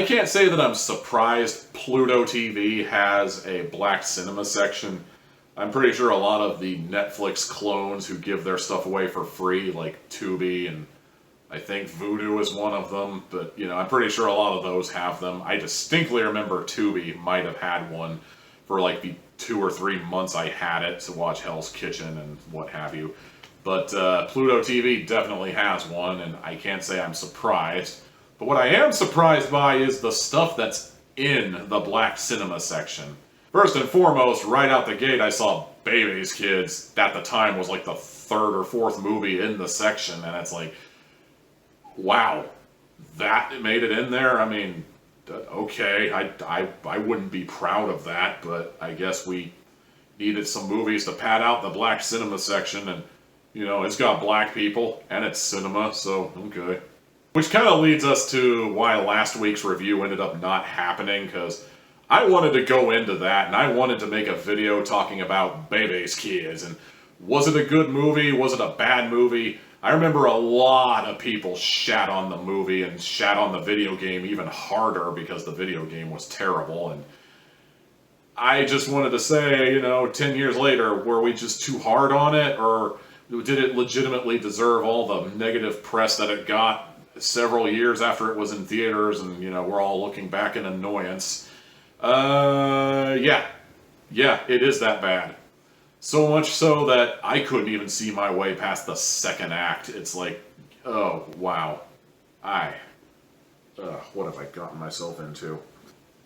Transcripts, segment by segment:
I can't say that I'm surprised Pluto TV has a black cinema section. I'm pretty sure a lot of the Netflix clones who give their stuff away for free, like Tubi and I think Vudu is one of them, but you know, I'm pretty sure a lot of those have them. I distinctly remember Tubi might have had one for like the 2 or 3 months I had it to watch Hell's Kitchen and what have you. But Pluto TV definitely has one, and I can't say I'm surprised. But what I am surprised by is the stuff that's in the black cinema section. First and foremost, right out the gate, I saw Bebe's Kids. At the time was like the 3rd or 4th movie in the section, and it's like, wow, that made it in there? I mean, okay, I wouldn't be proud of that, but I guess we needed some movies to pad out the black cinema section, and, you know, it's got black people, and it's cinema, so, okay. Which kind of leads us to why last week's review ended up not happening, because I wanted to go into that, and I wanted to make a video talking about Bebe's Kids, and was it a good movie? Was it a bad movie? I remember a lot of people shat on the movie and shat on the video game even harder because the video game was terrible, and I just wanted to say, you know, 10 years later, were we just too hard on it, or did it legitimately deserve all the negative press that it got several years after it was in theaters, and, you know, we're all looking back in annoyance? Yeah, it is that bad. So much so that I couldn't even see my way past the second act. It's like, oh, wow. What have I gotten myself into?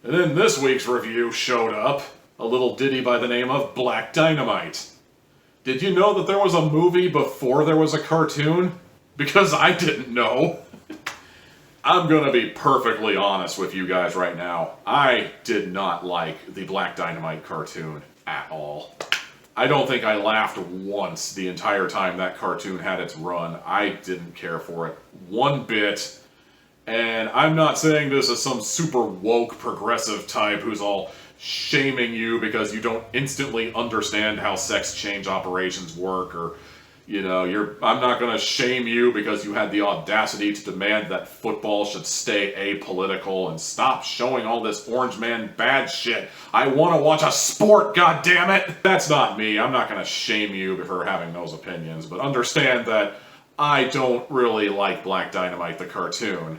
And then this week's review showed up, a little ditty by the name of Black Dynamite. Did you know that there was a movie before there was a cartoon? Because I didn't know. I'm gonna be perfectly honest with you guys right now. I did not like the Black Dynamite cartoon at all. I don't think I laughed once the entire time that cartoon had its run. I didn't care for it one bit. And I'm not saying this as some super woke progressive type who's all shaming you because you don't instantly understand how sex change operations work, or, you know, I'm not going to shame you because you had the audacity to demand that football should stay apolitical and stop showing all this orange man bad shit. I want to watch a sport, goddammit! That's not me. I'm not going to shame you for having those opinions, but understand that I don't really like Black Dynamite the cartoon.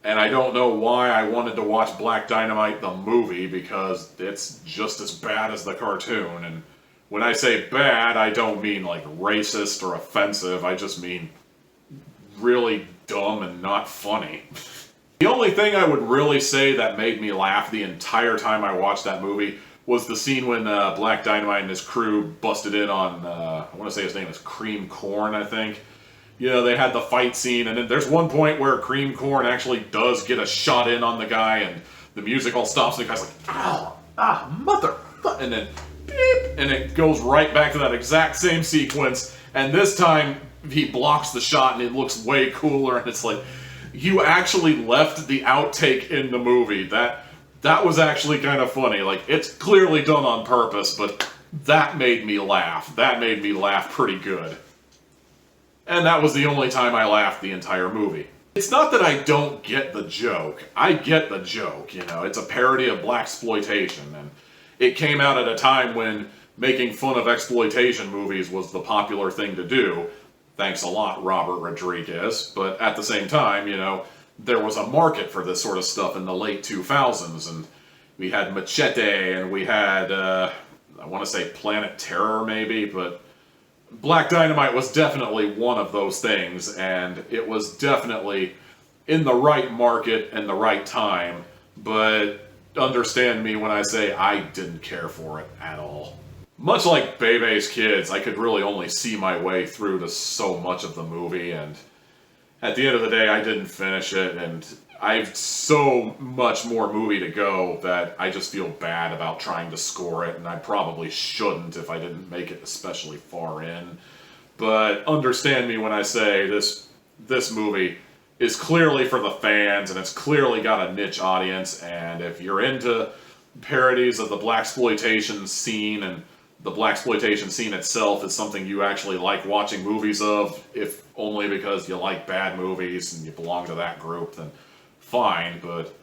And I don't know why I wanted to watch Black Dynamite the movie, because it's just as bad as the cartoon. And when I say bad, I don't mean like racist or offensive, I just mean really dumb and not funny. The only thing I would really say that made me laugh the entire time I watched that movie was the scene when Black Dynamite and his crew busted in on, I want to say his name is Cream Corn, I think. You know, they had the fight scene, and then there's one point where Cream Corn actually does get a shot in on the guy, and the music all stops, and the guy's like, ow, mother, and then beep, and it goes right back to that exact same sequence, and this time he blocks the shot, and it looks way cooler, and it's like, you actually left the outtake in the movie. That was actually kind of funny. Like, it's clearly done on purpose, but that made me laugh. That made me laugh pretty good. And that was the only time I laughed the entire movie. It's not that I don't get the joke. I get the joke, you know. It's a parody of blaxploitation, and it came out at a time when making fun of exploitation movies was the popular thing to do. Thanks a lot, Robert Rodriguez. But at the same time, you know, there was a market for this sort of stuff in the late 2000s, and we had Machete, and we had, I want to say Planet Terror maybe, but Black Dynamite was definitely one of those things, and it was definitely in the right market and the right time, but understand me when I say I didn't care for it at all. Much like Bebe's Kids, I could really only see my way through to so much of the movie, and at the end of the day, I didn't finish it, and I've so much more movie to go that I just feel bad about trying to score it, and I probably shouldn't if I didn't make it especially far in. But understand me when I say this movie is clearly for the fans, and it's clearly got a niche audience, and if you're into parodies of the blaxploitation scene, and the blaxploitation scene itself is something you actually like watching movies of, if only because you like bad movies and you belong to that group, then fine, but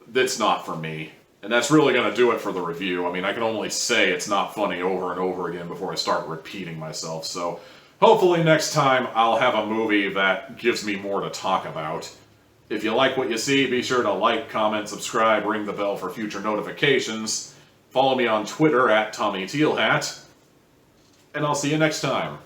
that's not for me. And that's really going to do it for the review. I mean, I can only say it's not funny over and over again before I start repeating myself. So hopefully next time I'll have a movie that gives me more to talk about. If you like what you see, be sure to like, comment, subscribe, ring the bell for future notifications. Follow me on Twitter at TommyTealHat. And I'll see you next time.